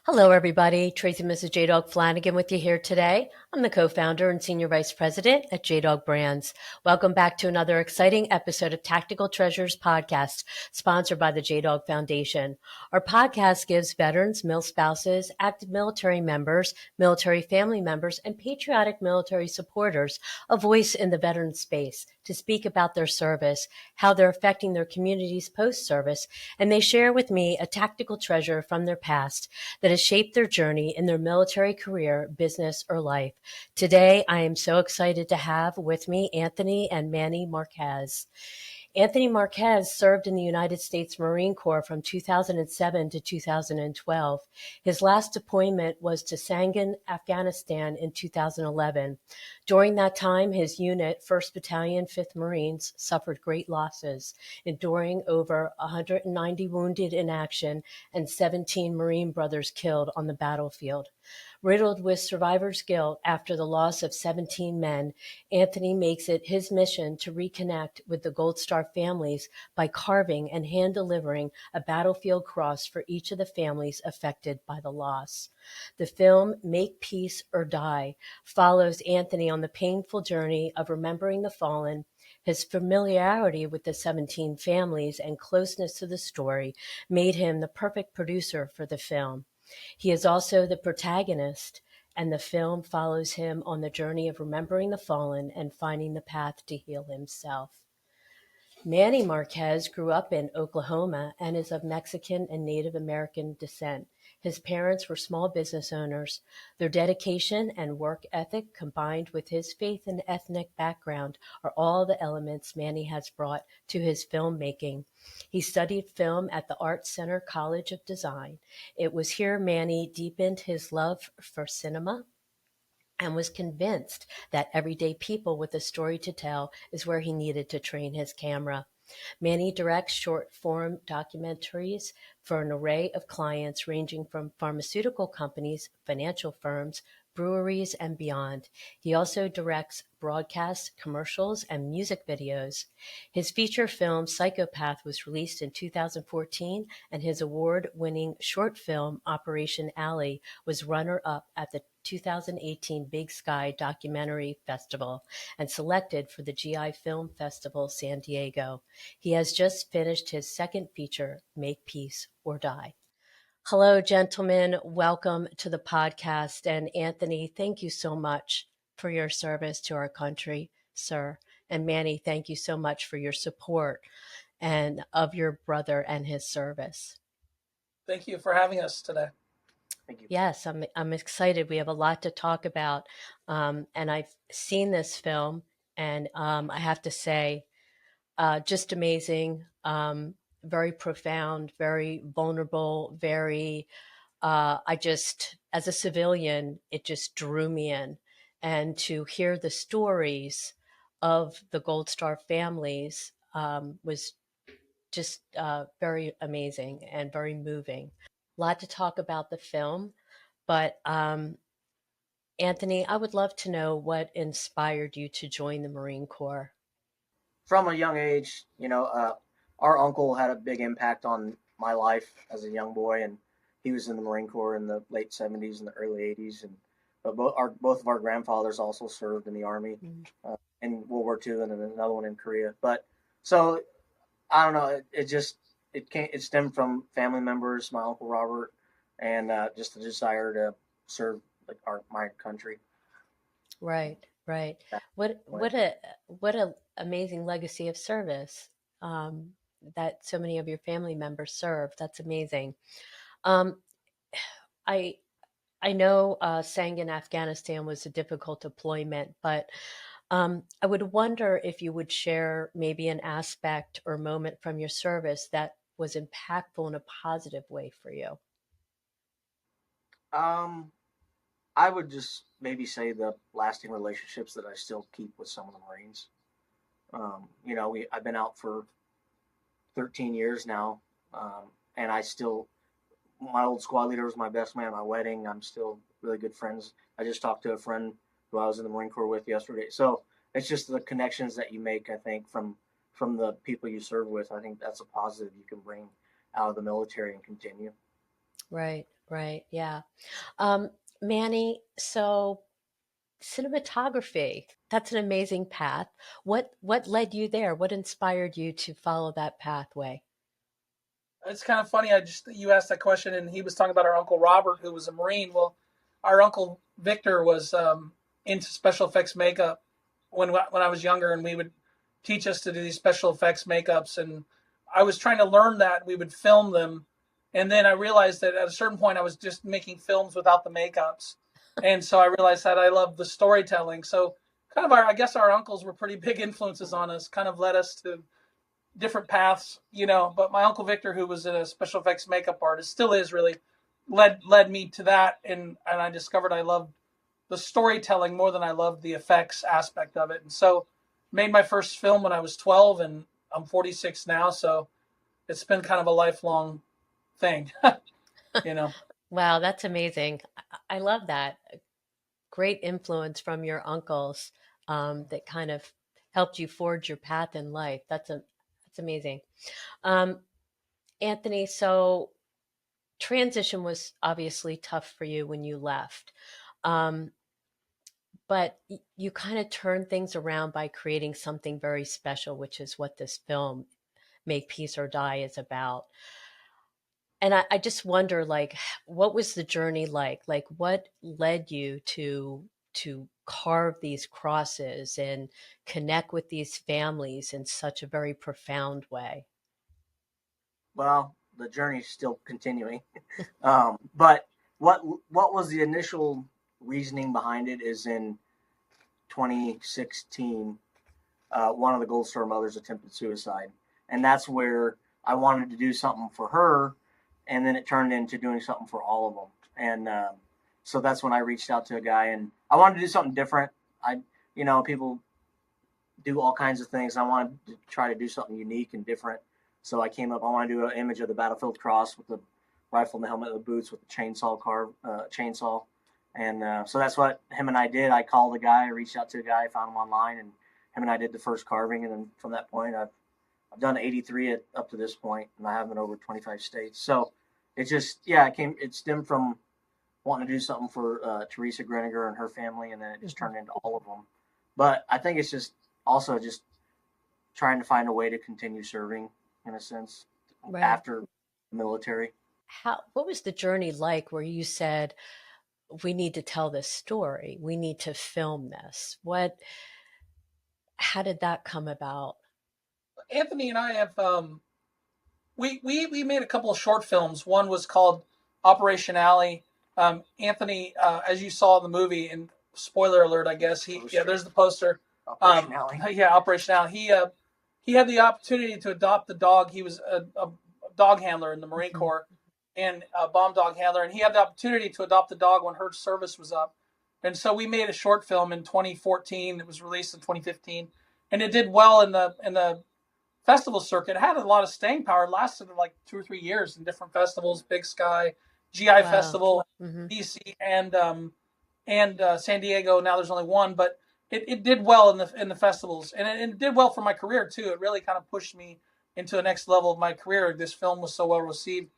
Hello, everybody. Tracy Mrs. JDog Flanagan with you here today. I'm the co-founder and senior vice president at JDog Brands. Welcome back to another exciting episode of Tactical Treasures podcast, sponsored by the JDog Foundation. Our podcast gives veterans, mil spouses, active military members, military family members, and patriotic military supporters a voice in the veteran space to speak about their service, how they're affecting their communities post-service, and they share with me a tactical treasure from their past that has shaped their journey in their military career, business, or life. Today, I am so excited to have with me Anthony and Manny Marquez. Anthony Marquez served in the United States Marine Corps from 2007 to 2012. His last deployment was to Sangin, Afghanistan in 2011. During that time, his unit, 1st Battalion, 5th Marines, suffered great losses, enduring over 190 wounded in action and 17 Marine brothers killed on the battlefield. Riddled with survivor's guilt after the loss of 17 men, Anthony makes it his mission to reconnect with the Gold Star families by carving and hand-delivering a battlefield cross for each of the families affected by the loss. The film, Make Peace or Die, follows Anthony on the painful journey of remembering the fallen. His familiarity with the 17 families and closeness to the story made him the perfect producer for the film. He is also the protagonist, and the film follows him on the journey of remembering the fallen and finding the path to heal himself. Manny Marquez grew up in Oklahoma and is of Mexican and Native American descent. His parents were small business owners. Their dedication and work ethic, combined with his faith and ethnic background, are all the elements Manny has brought to his filmmaking. He studied film at the Art Center College of Design. It was here Manny deepened his love for cinema and was convinced that everyday people with a story to tell is where he needed to train his camera. Manny directs short-form documentaries for an array of clients ranging from pharmaceutical companies, financial firms, breweries, and beyond. He also directs broadcasts, commercials, and music videos. His feature film, Psychopath, was released in 2014, and his award-winning short film, Operation Alley, was runner-up at the 2018 Big Sky Documentary Festival and selected for the GI Film Festival San Diego. He has just finished his second feature, Make Peace or Die. Hello, gentlemen. Welcome to the podcast. And Anthony, thank you so much for your service to our country, sir. And Manny, thank you so much for your support and of your brother and his service. Thank you for having us today. Thank you. Yes, I'm excited. We have a lot to talk about. And I've seen this film, and I have to say, just amazing, very profound, very vulnerable, very, as a civilian, it just drew me in. And to hear the stories of the Gold Star families was just very amazing and very moving. A lot to talk about the film, but Anthony, I would love to know what inspired you to join the Marine Corps. From a young age, our uncle had a big impact on my life as a young boy, and he was in the Marine Corps in the late 70s and the early 80s. But both of our grandfathers also served in the Army in World War II, and then another one in Korea. But so I don't know. It stemmed from family members, my uncle Robert, and just the desire to serve my country. Right. What a amazing legacy of service that so many of your family members serve. That's amazing. Um, I I know Sangin, Afghanistan was a difficult deployment, but I would wonder if you would share maybe an aspect or moment from your service that was impactful in a positive way for you. Um, I would just maybe say the lasting relationships that I still keep with some of the Marines. I've been out for 13 years now, and my old squad leader was my best man at my wedding. I'm still really good friends. I just talked to a friend who I was in the Marine Corps with yesterday. So it's just the connections that you make, I think, from the people you serve with. I think that's a positive you can bring out of the military and continue. Right. Right. Yeah. Um, Manny, so cinematography, that's an amazing path. What led you there? What inspired you to follow that pathway? It's kind of funny. You asked that question, and he was talking about our uncle Robert, who was a Marine. Well, our uncle Victor was into special effects makeup when I was younger, and we would teach us to do these special effects makeups. And I was trying to learn that. We would film them, and then I realized that at a certain point, I was just making films without the makeups, and so I realized that I loved the storytelling. So kind of I guess our uncles were pretty big influences on us. Kind of led us to different paths, But my uncle Victor, who was a special effects makeup artist, still is really led me to that, and I discovered I loved the storytelling more than I loved the effects aspect of it, and so made my first film when I was 12, and I'm 46 now, so it's been kind of a lifelong thing, you know. Wow, that's amazing. I love that. Great influence from your uncles that kind of helped you forge your path in life. That's amazing. Um, Anthony, so transition was obviously tough for you when you left. Um, but you kind of turned things around by creating something very special, which is what this film, Make Peace or Die, is about. And I just wonder, like, what was the journey like? Like, what led you to carve these crosses and connect with these families in such a very profound way? Well, the journey's still continuing. But what was the initial reasoning behind it is in 2016, one of the Gold Star mothers attempted suicide, and that's where I wanted to do something for her, and then it turned into doing something for all of them, and so that's when I reached out to a guy, and I wanted to do something different. People do all kinds of things. I wanted to try to do something unique and different. So I came up. I want to do an image of the battlefield cross with the rifle and the helmet, and the boots with the chainsaw, and so that's what him and I did. I called a guy, I reached out to a guy, found him online, and him and I did the first carving. And then from that point, I've done 83 up to this point, and I have been over 25 states. So it just it stemmed from wanting to do something for Teresa Greniger and her family, and then it just turned into all of them. But I think it's just also just trying to find a way to continue serving in a sense Right. after the military. What was the journey like where you said, we need to tell this story, we need to film this? How did that come about? Anthony and I have we made a couple of short films. One was called Operation Alley. Anthony, as you saw in the movie, and spoiler alert, I guess there's the poster. Operation Alley. Yeah, Operation Alley. He had the opportunity to adopt the dog. He was a dog handler in the Marine Mhm. Corps, and a bomb dog handler, and he had the opportunity to adopt the dog when her service was up. And so we made a short film in 2014. It was released in 2015, and it did well in the festival circuit. It had a lot of staying power. It lasted like 2 or 3 years in different festivals: Big Sky, GI Wow. Festival, Hmm. DC, and San Diego. Now there's only one, but it did well in the festivals, and it did well for my career too. It really kind of pushed me into the next level of my career. This film was so well received.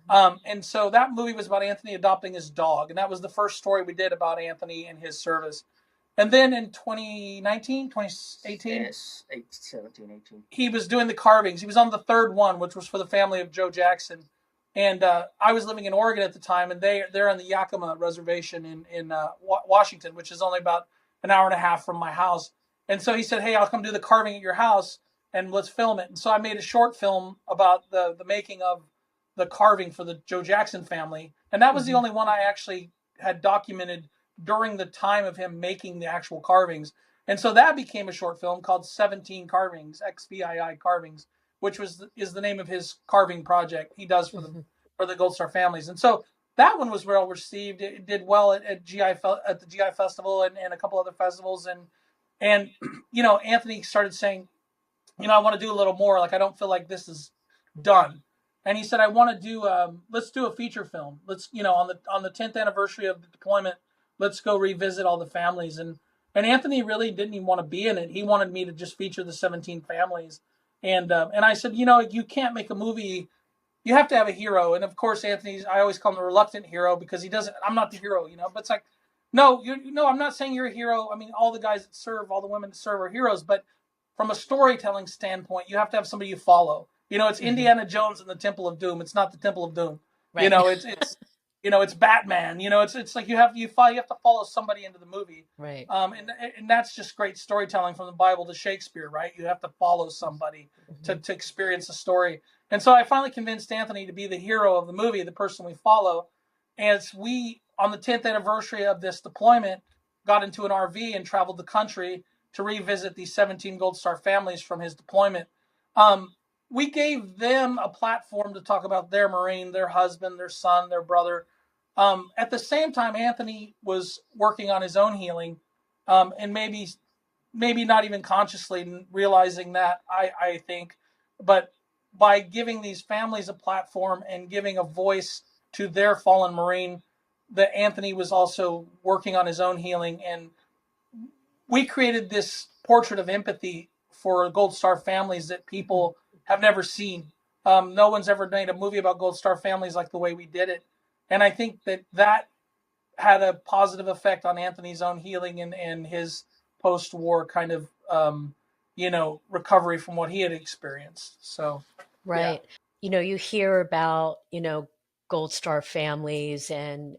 Hmm. And so that movie was about Anthony adopting his dog, and that was the first story we did about Anthony and his service. And then in 2019, 2018, Yes, 17, 18. he was doing the carvings. He was on the third one, which was for the family of Joe Jackson. And I was living in Oregon at the time, and they're on the Yakima Reservation in Washington, which is only about an hour and a half from my house. And so he said, "Hey, I'll come do the carving at your house, and let's film it." And so I made a short film about the making of the carving for the Joe Jackson family, and that was the Hmm. only one I actually had documented during the time of him making the actual carvings. And so that became a short film called 17 Carvings, XVII Carvings, which is the name of his carving project he does Hmm. for the Gold Star families. And so that one was well received. It did well at the GI Festival and a couple other festivals. And Anthony started saying, I want to do a little more. Like, I don't feel like this is done. And he said, I want to do, let's do a feature film. Let's, on the 10th anniversary of the deployment, let's go revisit all the families. And Anthony really didn't even want to be in it. He wanted me to just feature the 17 families. And I said, you can't make a movie you have to have a hero. And of course, I always call him the reluctant hero because he doesn't, I'm not the hero, but it's like, no, no, I'm not saying you're a hero. I mean, all the guys that serve, all the women that serve are heroes, but from a storytelling standpoint, you have to have somebody you follow. It's Indiana Jones and the Temple of Doom. It's not the Temple of Doom. Right. It's Batman. It's like you have to follow somebody into the movie. Right. And that's just great storytelling from the Bible to Shakespeare, right? You have to follow somebody to experience the story. And so I finally convinced Anthony to be the hero of the movie, the person we follow. As we, on the 10th anniversary of this deployment, got into an RV and traveled the country to revisit these 17 Gold Star families from his deployment. We gave them a platform to talk about their Marine, their husband, their son, their brother. At the same time, Anthony was working on his own healing, and maybe not even consciously realizing that, I think. But by giving these families a platform and giving a voice to their fallen Marine, that Anthony was also working on his own healing. And we created this portrait of empathy for Gold Star families that people have never seen. No one's ever made a movie about Gold Star families like the way we did it. And I think that had a positive effect on Anthony's own healing and his post-war kind of, recovery from what he had experienced. So, right. Yeah. You hear about, Gold Star families and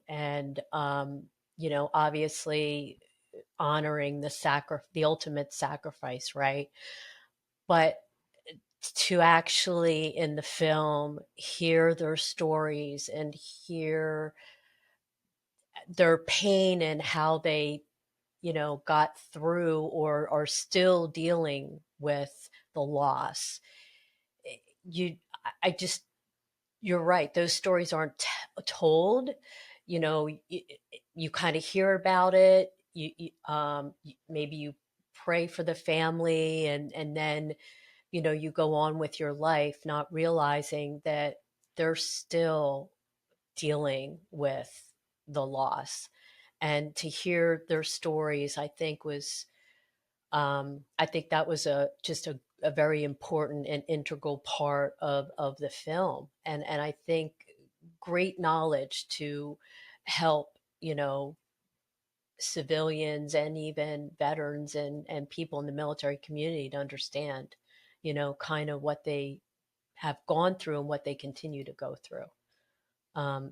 obviously honoring the ultimate sacrifice, right? But to actually in the film hear their stories and hear their pain and how they got through or are still dealing with the loss, I just, you're right, those stories aren't told. You kind of hear about it, maybe you pray for the family, and then you go on with your life not realizing that they're still dealing with the loss. And to hear their stories, I think that was just a very important and integral part of the film. And I think great knowledge to help, civilians and even veterans and people in the military community to understand, kind of what they have gone through and what they continue to go through.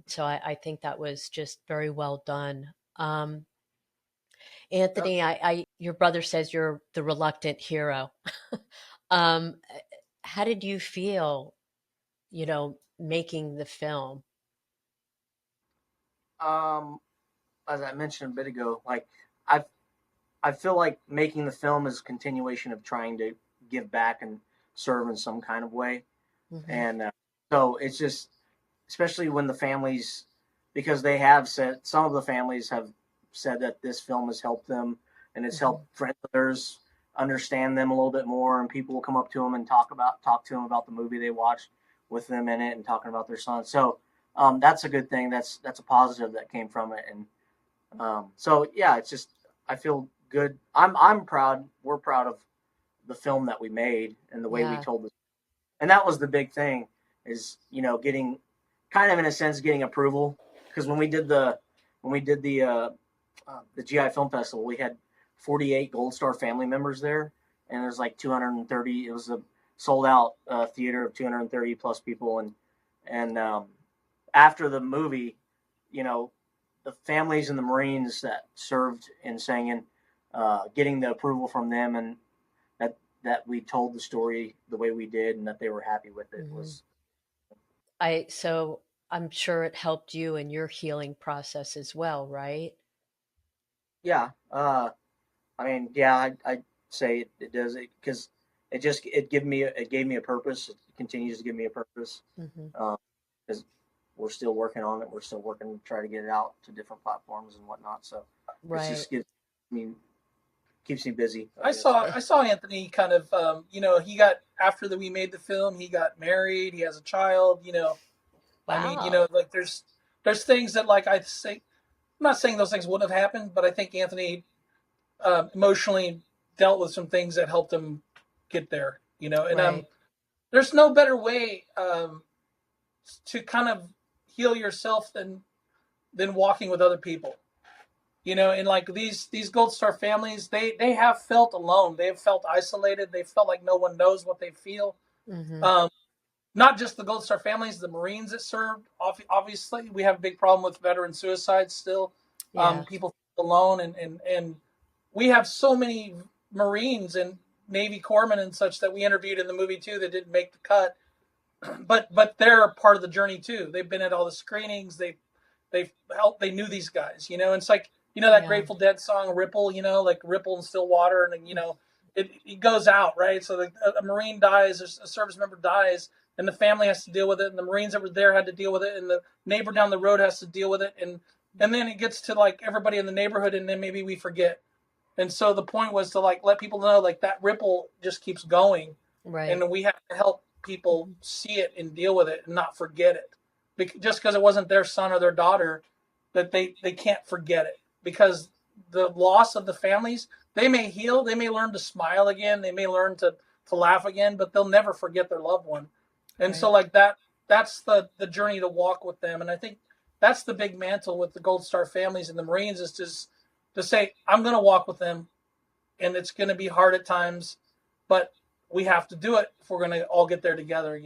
So I think that was just very well done. Anthony, your brother says you're the reluctant hero. um, how did you feel, making the film? As I mentioned a bit ago, like I I feel like making the film is a continuation of trying to give back and serve in some kind of way. Mm-hmm. And so it's just, especially when the families, because they have said, some of the families have said that this film has helped them and it's helped friends of theirs understand them a little bit more. And people will come up to them and talk to them about the movie they watched with them in it and talking about their son. So that's a good thing. That's a positive that came from it. And so, yeah, it's just, I feel good. I'm proud. We're proud of the film that we made and the way we told it. And that was the big thing is, getting kind of in a sense, getting approval. Because when we did the GI Film Festival, we had 48 Gold Star family members there. And there's like 230, it was a sold out theater of 230 plus people. And after the movie, the families and the Marines that served in Sangin, getting the approval from them and that we told the story the way we did and that they were happy with it was. So I'm sure it helped you in your healing process as well, right? Yeah. I mean, yeah, I'd say it does it because it gave me a purpose. It continues to give me a purpose. Because we're still working on it. We're still working to try to get it out to different platforms and whatnot. So it just keeps me busy. I saw Anthony kind of, he got, after we made the film, he got married. He has a child, Wow. I mean, like there's things that like I say, I'm not saying those things wouldn't have happened, but I think Anthony emotionally dealt with some things that helped him get there, and there's no better way to kind of heal yourself than walking with other people. And like these Gold Star families, they have felt alone. They have felt isolated. They felt like no one knows what they feel. Mm-hmm. Not just the Gold Star families, the Marines that served. Obviously, we have a big problem with veteran suicide still. Yeah. People feel alone, and we have so many Marines and Navy corpsmen and such that we interviewed in the movie too that didn't make the cut. But they're part of the journey too. They've been at all the screenings. They've helped. They knew these guys. And it's like that Grateful Dead song "Ripple." Like Ripple in still water, and it goes out, right. So a Marine dies, a service member dies, and the family has to deal with it, and the Marines that were there had to deal with it, and the neighbor down the road has to deal with it, and then it gets to like everybody in the neighborhood, and then maybe we forget. And so the point was to like let people know like that ripple just keeps going, Right. and we have to help people see it and deal with it and not forget it. Just because it wasn't their son or their daughter, that they can't forget it, because the loss of the families, they may heal, they may learn to smile again, they may learn to laugh again, but they'll never forget their loved one. And Right. so like that's the journey to walk with them. And I think that's the big mantle with the Gold Star families and the Marines, is just to say, I'm going to walk with them, and it's going to be hard at times, but we have to do it if we're going to all get there together.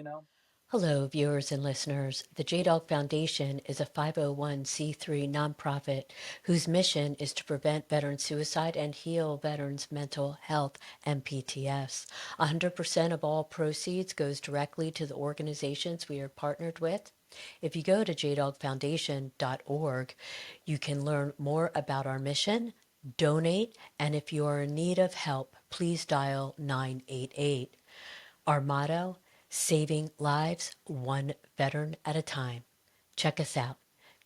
Hello, viewers and listeners. The JDog Foundation is a 501c3 nonprofit whose mission is to prevent veteran suicide and heal veterans' mental health and PTS. 100% of all proceeds goes directly to the organizations we are partnered with. If you go to jdogfoundation.org, you can learn more about our mission, donate, and if you are in need of help, please dial 988. Our motto: saving lives one veteran at a time. Check us out,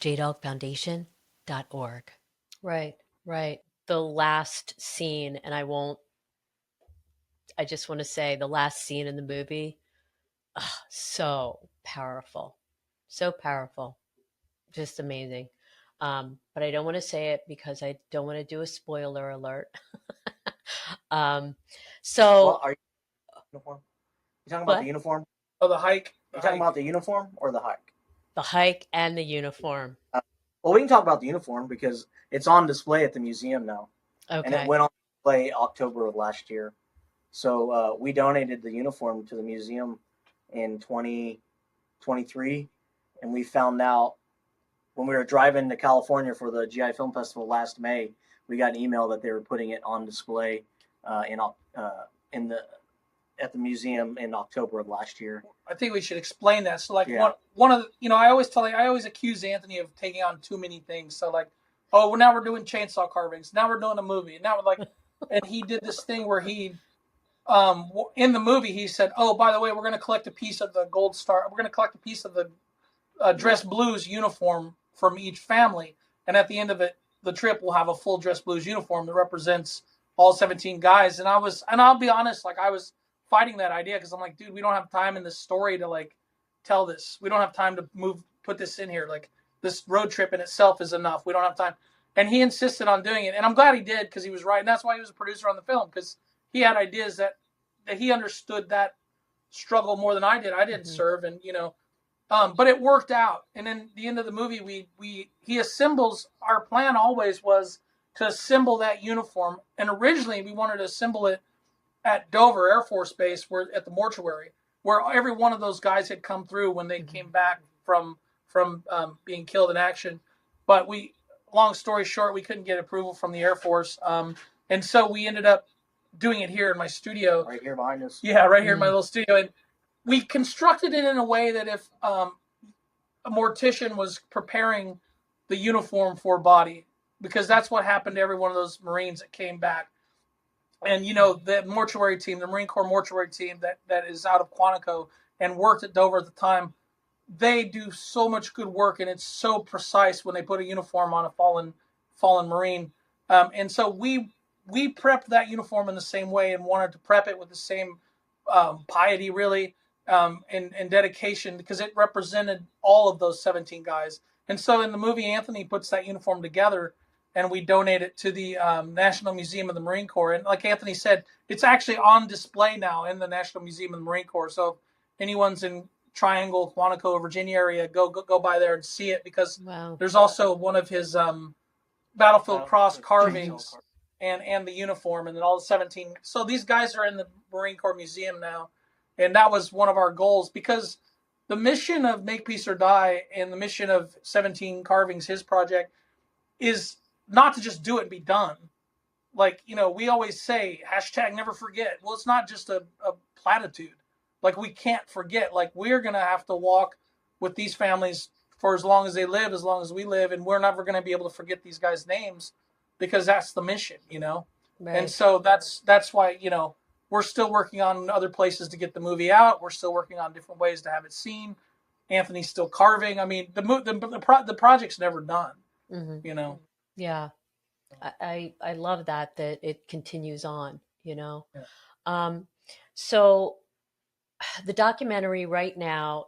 jdogfoundation.org. Right, right. The last scene, and I just want to say the last scene in the movie, so powerful. So powerful. Just amazing. But I don't want to say it because I don't want to do a spoiler alert. Well, So, are you uniform? You talking about the but uniform? Oh, the hike. You talking about the uniform or the hike? the hike and the uniform. Well, we can talk about the uniform because it's on display at the museum now, and it Okay. went on display October of last year. So we donated the uniform to the museum in 2023, and we found out when we were driving to California for the GI Film Festival last May, we got an email that they were putting it on display in the at the museum in October of last year. I think we should explain that. So like Yeah. one of the, I always accuse Anthony of taking on too many things. So like, oh, well, now we're doing chainsaw carvings. Now we're doing a movie. Now we're like, and he did this thing where he, in the movie, he said, oh, by the way, we're going to collect a piece of the Gold Star. We're going to collect a piece of the Dress Blues uniform from each family. And at the end of it, the trip will have a full Dress Blues uniform that represents all 17 guys. And I'll be honest, like I was fighting that idea because I'm like, dude, we don't have time in this story to like tell this. We don't have time to put this in here. Like this road trip in itself is enough. We don't have time. And he insisted on doing it. And I'm glad he did, because he was right. And that's why he was a producer on the film, because he had ideas that he understood that struggle more than I did. I didn't serve, and but it worked out. And then the end of the movie, he assembles. Our plan always was to assemble that uniform. And originally we wanted to assemble it at Dover Air Force Base, where at the mortuary, where every one of those guys had come through when they came back from being killed in action. But long story short, we couldn't get approval from the Air Force, and so we ended up doing it here in my studio, Right here behind us. Yeah, right here in my little studio, and we constructed it in a way that if a mortician was preparing the uniform for body, because that's what happened to every one of those Marines that came back. And the mortuary team, the Marine Corps mortuary team that is out of Quantico and worked at Dover at the time, they do so much good work, and it's so precise when they put a uniform on a fallen Marine. And so we prepped that uniform in the same way and wanted to prep it with the same piety, really, and dedication, because it represented all of those 17 guys. And so in the movie, Anthony puts that uniform together, and we donate it to the National Museum of the Marine Corps. And like Anthony said, it's actually on display now in the National Museum of the Marine Corps. So if anyone's in Triangle, Quantico, Virginia area, go by there and see it, because Wow. there's also one of his Battlefield Cross carvings and the uniform, and then all the 17. So these guys are in the Marine Corps Museum now, and that was one of our goals, because the mission of Make Peace or Die and the mission of 17 Carvings, his project, is not to just do it and be done. Like, we always say hashtag never forget. Well, it's not just a platitude. Like, we can't forget. Like, we're going to have to walk with these families for as long as they live, as long as we live, and we're never going to be able to forget these guys' names, because that's the mission, Right. And so that's why, we're still working on other places to get the movie out. We're still working on different ways to have it seen. Anthony's still carving. I mean, the project's never done, Mm-hmm. Yeah. I love that it continues on, Yeah. So the documentary right now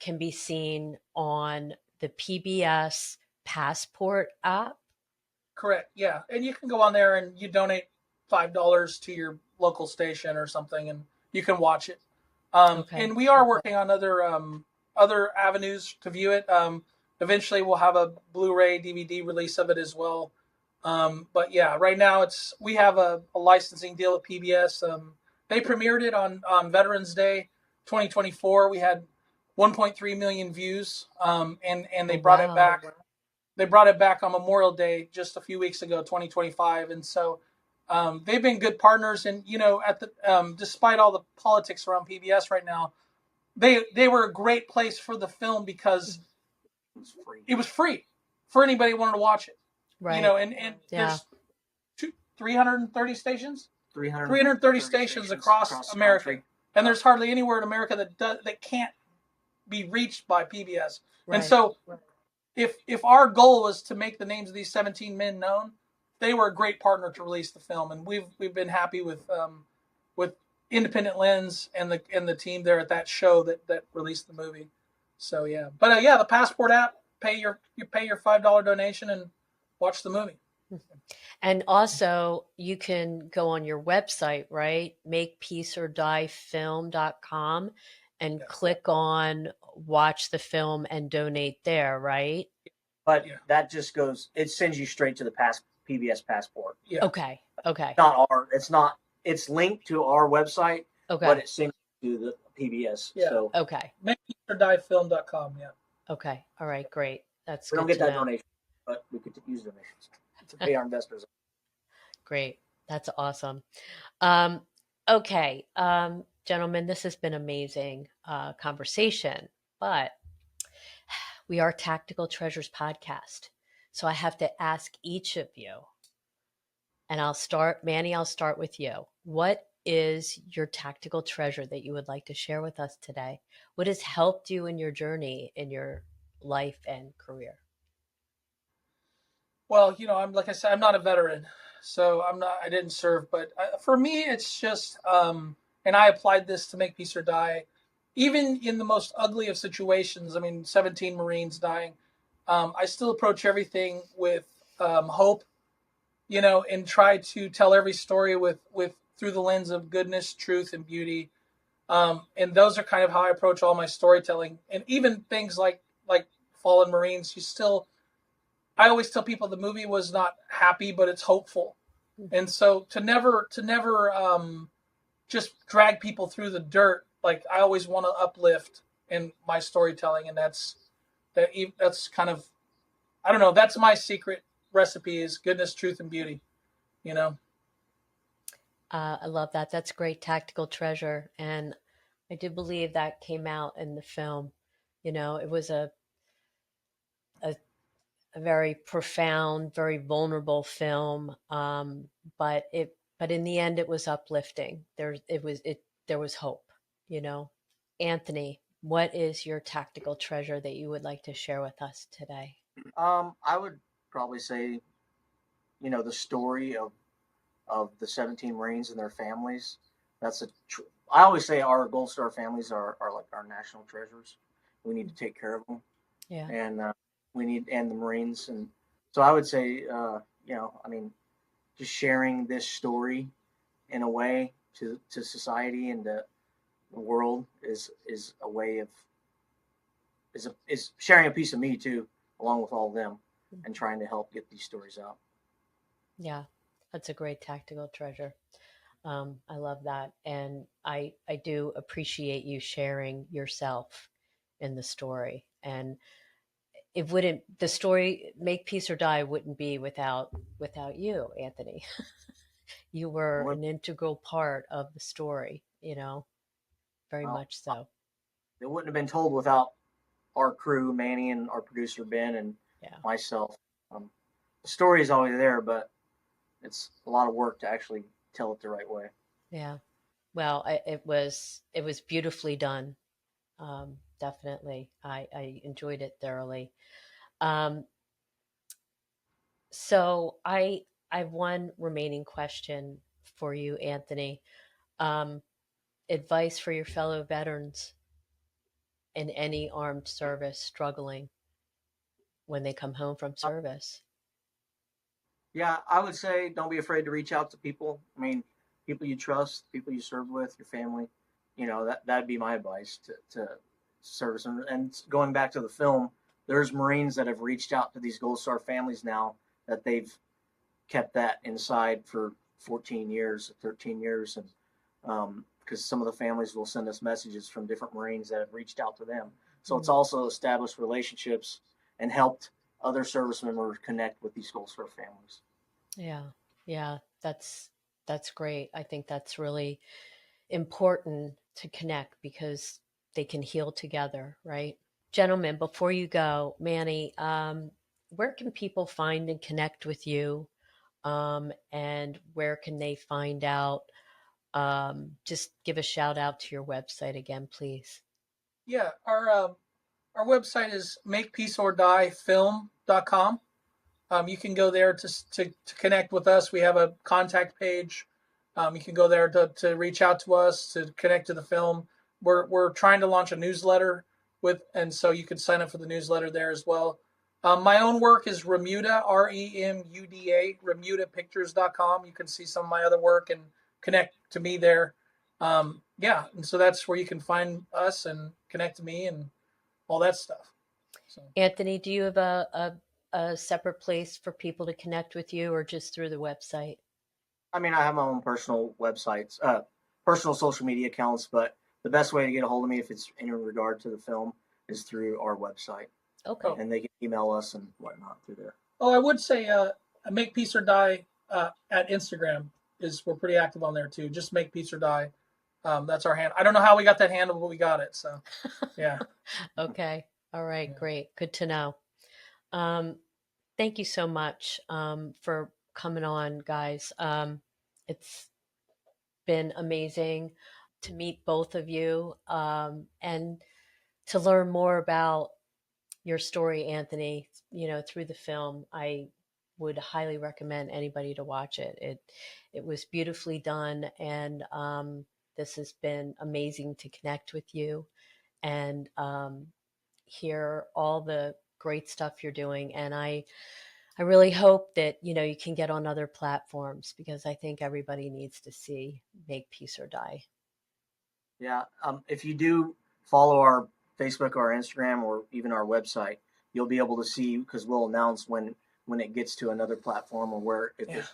can be seen on the PBS Passport app. Correct. Yeah. And you can go on there and you donate $5 to your local station or something, and you can watch it. Okay. And we are working on other avenues to view it. Eventually we'll have a Blu-ray DVD release of it as well. But yeah, right now we have a licensing deal with PBS. They premiered it on Veterans Day 2024. We had 1.3 million views. And they brought it back. They brought it back on Memorial Day just a few weeks ago, 2025. And so they've been good partners. And at the despite all the politics around PBS right now, they were a great place for the film, because it was free for anybody who wanted to watch it. Right. And Yeah. there's 330 stations, 330 stations across America, and there's hardly anywhere in America that can't be reached by PBS. Right. And so, if our goal was to make the names of these 17 men known, they were a great partner to release the film, and we've been happy with Independent Lens and the team there at that show that released the movie. So yeah, but yeah, the Passport app, you pay your $5 donation and watch the movie. And also, you can go on your website, right? MakePeaceOrDieFilm.com and click on watch the film and donate there, right? But that just it sends you straight to the PBS Passport. Yeah. Okay. It's linked to our website, Okay. but it sends you to the PBS. Yeah. So Okay. MakePeaceOrDieFilm.com. Yeah. Okay. All right. Great. That's we don't good get to that know. donation, but we could use donations to pay our investors. Great. That's awesome. Okay. Gentlemen, this has been amazing conversation, but we are Tactical Treasures podcast. So I have to ask each of you, and Manny, I'll start with you. What is your tactical treasure that you would like to share with us today? What has helped you in your journey, in your life and career? Well, like I said, I'm not a veteran, so I didn't serve, but for me, it's just, and I applied this to Make Peace or Die, even in the most ugly of situations. I mean, 17 Marines dying. I still approach everything with hope, and try to tell every story with through the lens of goodness, truth, and beauty. And those are kind of how I approach all my storytelling, and even things like Fallen Marines. I always tell people the movie was not happy, but it's hopeful. And so to never just drag people through the dirt, like I always want to uplift in my storytelling, and that's kind of, I don't know, that's my secret recipe is goodness, truth, and beauty. I love that. That's great tactical treasure, and I do believe that came out in the film. It was a very profound, very vulnerable film. But in the end, it was uplifting. There was hope. Anthony, what is your tactical treasure that you would like to share with us today? I would probably say, the story of the 17 Marines and their families. I always say our Gold Star families are like our national treasures. We need to take care of them. Yeah. And and the Marines. And so I would say, just sharing this story in a way to society and to the world is a way of is sharing a piece of me too, along with all of them, and trying to help get these stories out. Yeah, that's a great tactical treasure. I love that. And I do appreciate you sharing yourself in the story. And the story Make Peace or Die wouldn't be without you, Anthony. You were It an integral part of the story, very well, much so. it wouldn't have been told without our crew, Manny and our producer Ben and Yeah. myself. The story is always there, but it's a lot of work to actually tell it the right way. Yeah. Well, it was beautifully done. Definitely. I enjoyed it thoroughly. Um, so I have one remaining question for you, Anthony. Um, Advice for your fellow veterans in any armed service struggling when they come home from service. Yeah, I would say don't be afraid to reach out to people. I mean, people you trust, people you served with, your family. That'd be my advice to service. And going back to the film, there's Marines that have reached out to these Gold Star families now that they've kept that inside for 14 years, 13 years, and because some of the families will send us messages from different Marines that have reached out to them. So it's also established relationships and helped other service members connect with these Gold Star families. Yeah, that's great. I think that's really important to connect because they can heal together, right? Gentlemen, before you go, Manny, where can people find and connect with you? And where can they find out? Just give a shout out to your website again, please. Yeah, our website is makepeaceordiefilm.com. You can go there to connect with us. We have a contact page. You can go there to reach out to us, to connect to the film. We're trying to launch a newsletter and so you can sign up for the newsletter there as well. My own work is Remuda, REMUDA, RemudaPictures.com. You can see some of my other work and connect to me there. Yeah, and so that's where you can find us and connect to me and all that stuff. So. Anthony, do you have a separate place for people to connect with you or just through the website? I mean, I have my own personal websites, personal social media accounts, but the best way to get a hold of me if it's in regard to the film is through our website. Okay. And they can email us and whatnot through there. Oh, I would say Make Peace or Die at Instagram we're pretty active on there too. Just Make Peace or Die. That's our hand. I don't know how we got that handle, but we got it. So, yeah. Okay. All right. Yeah. Great. Good to know. Thank you so much for coming on, guys. It's been amazing to meet both of you and to learn more about your story, Anthony, through the film. I would highly recommend anybody to watch it. It was beautifully done, and this has been amazing to connect with you and hear all the great stuff you're doing. And I really hope that you can get on other platforms because I think everybody needs to see Make Peace or Die. Yeah, if you do follow our Facebook or our Instagram or even our website, you'll be able to see because we'll announce when it gets to another platform or where if it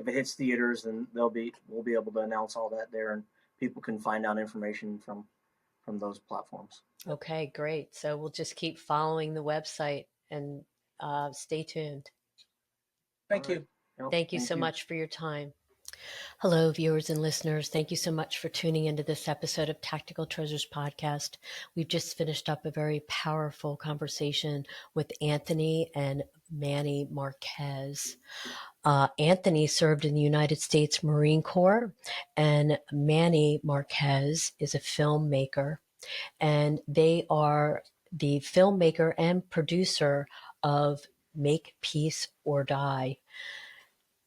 hits theaters, then we'll be able to announce all that there, and people can find out information from those platforms. Okay, great. So we'll just keep following the website and stay tuned. Thank you. Yep, thank you so much for your time. Hello, viewers and listeners. Thank you so much for tuning into this episode of Tactical Treasures Podcast. We've just finished up a very powerful conversation with Anthony and Manny Marquez. Anthony served in the United States Marine Corps, and Manny Marquez is a filmmaker, and they are the filmmaker and producer of Make Peace or Die.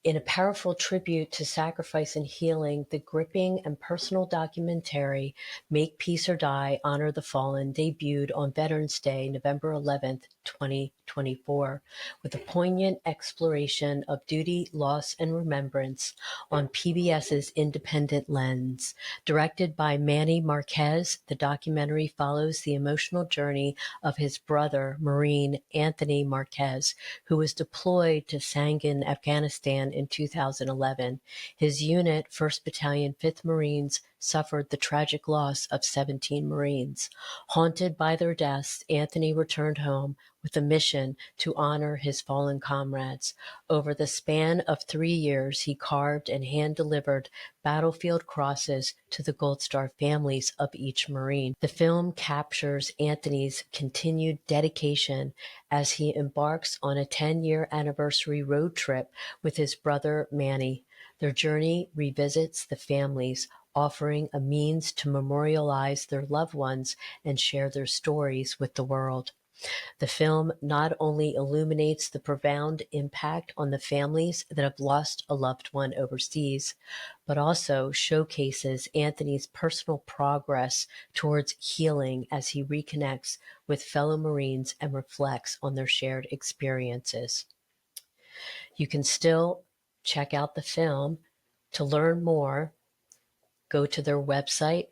In a powerful tribute to sacrifice and healing, the gripping and personal documentary Make Peace or Die, Honor the Fallen debuted on Veterans Day, November 11th, 2024, with a poignant exploration of duty, loss, and remembrance on PBS's Independent Lens. Directed by Manny Marquez, the documentary follows the emotional journey of his brother, Marine Anthony Marquez, who was deployed to Sangin, Afghanistan in 2011. His unit, 1st Battalion, 5th Marines, suffered the tragic loss of 17 Marines. Haunted by their deaths, Anthony returned home with a mission to honor his fallen comrades. Over the span of 3 years, he carved and hand-delivered battlefield crosses to the Gold Star families of each Marine. The film captures Anthony's continued dedication as he embarks on a 10-year anniversary road trip with his brother Manny. Their journey revisits the families, offering a means to memorialize their loved ones and share their stories with the world. The film not only illuminates the profound impact on the families that have lost a loved one overseas, but also showcases Anthony's personal progress towards healing as he reconnects with fellow Marines and reflects on their shared experiences. You can still check out the film. To learn more, go to their website,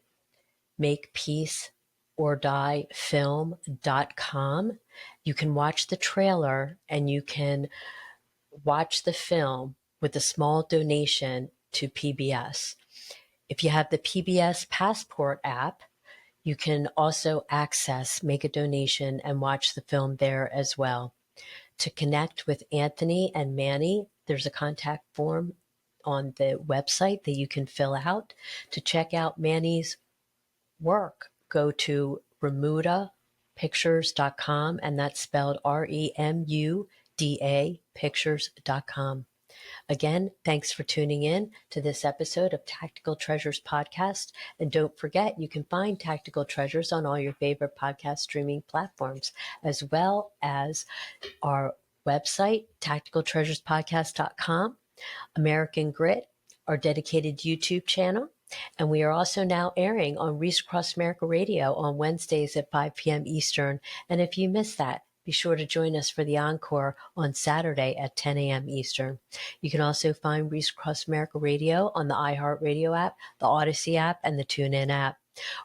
makepeaceordiefilm.com. You can watch the trailer and you can watch the film with a small donation to PBS. If you have the PBS Passport app, you can also make a donation and watch the film there as well. To connect with Anthony and Manny, there's a contact form on the website that you can fill out. To check out Manny's work, go to remudapictures.com, and that's spelled REMUDA pictures.com. Again, thanks for tuning in to this episode of Tactical Treasures Podcast. And don't forget, you can find Tactical Treasures on all your favorite podcast streaming platforms, as well as our website, tacticaltreasurespodcast.com, American Grit, our dedicated YouTube channel. And we are also now airing on Reese Across America Radio on Wednesdays at 5 p.m. Eastern. And if you missed that, be sure to join us for the encore on Saturday at 10 a.m. Eastern. You can also find Reese Across America Radio on the iHeartRadio app, the Odyssey app, and the TuneIn app.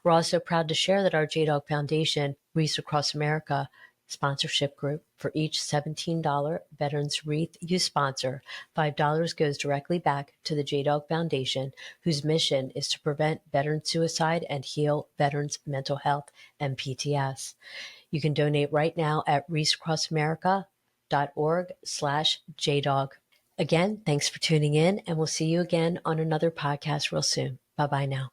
We're also proud to share that our JDog Foundation, Reese Across America sponsorship group, for each $17 Veterans Wreath you sponsor, $5 goes directly back to the JDog Foundation, whose mission is to prevent veteran suicide and heal veterans' mental health and PTS. You can donate right now at reachacrossamerica.org/JDog. Again, thanks for tuning in, and we'll see you again on another podcast real soon. Bye-bye now.